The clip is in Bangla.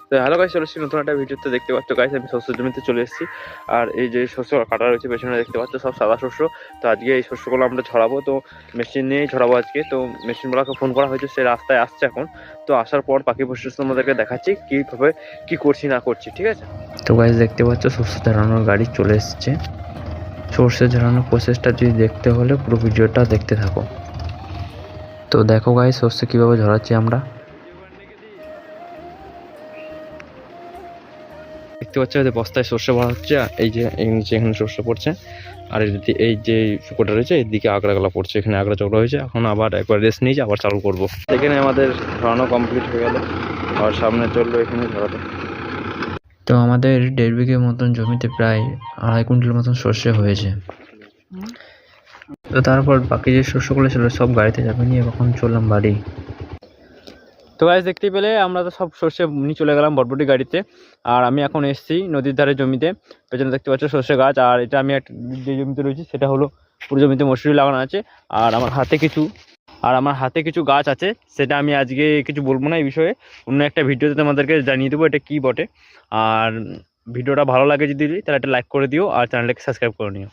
তো হ্যালো গাইস, চলে এসেছি নতুন একটা ভিডিওতে। দেখতে পাচ্ছ গাইস, আমি শস্য জমিতে চলে এসেছি। আর এই যে শস্য কাটা রয়েছে পেছনে দেখতে পাচ্ছ, সব সাদা শস্য। তো আজকে এই শস্যগুলো আমরা ঝরাবো, তো মেশিন নিয়েই ঝরাবো আজকে। তো মেশিনগুলোকে ফোন করা হয়েছে, সে রাস্তায় আসছে এখন। তো আসার পর বাকি প্রসেস তোমাদেরকে দেখাচ্ছি কীভাবে কি করছি না করছি, ঠিক আছে? তো গাইস দেখতে পাচ্ছ শস্য ঝরানোর গাড়ি চলে এসছে। সর্ষে ঝরানোর প্রসেসটা যদি দেখতে হলে পুরো ভিডিওটা দেখতে থাকো। তো দেখো গাইস, সর্ষে কীভাবে ঝরাচ্ছি আমরা। দেখতে পাচ্ছ বস্তায় সর্ষে ভরা হচ্ছে, এই যে নিচে এখানে সর্ষে পড়ছে, আর এই যে শুকোটা রয়েছে এদিকে আগড়াগুলা পড়ছে, এখানে আগড়া চকড়া হয়েছে। এখন আবার একবার রেস্ট নিয়েছে, আবার চালু করবো। এখানে আমাদের ঝরানো কমপ্লিট হয়ে গেল, আর সামনে চললো এখানে ঝরাতে। তো আমাদের 1.5 বিঘে মতন জমিতে প্রায় 2.5 কুইন্টাল মতন সর্ষে হয়েছে। তো তারপর বাকি যে শস্যগুলো ছিল সব গাড়িতে যাবে নিয়ে এখন চললাম বাড়ি। তো গাছ দেখতে পেলে আমরা তো সব সর্ষে নিয়ে চলে গেলাম বটবটি গাড়িতে। আর আমি এখন এসেছি নদীর ধারে জমিতে। পেছনে দেখতে পাচ্ছ সর্ষে গাছ। আর এটা আমি যে জমিতে রয়েছি সেটা হলো পুরো জমিতে মশুরি লাগানো আছে। আর আমার হাতে কিছু গাছ আছে, সেটা আমি আজকে কিছু বলবো না এই বিষয়ে, অন্য একটা ভিডিওতে তোমাদেরকে জানিয়ে দেবো এটা কী বটে। আর ভিডিওটা ভালো লাগে যদি তাহলে একটা লাইক করে দিও, আর চ্যানেলটাকে সাবস্ক্রাইব করে নিও।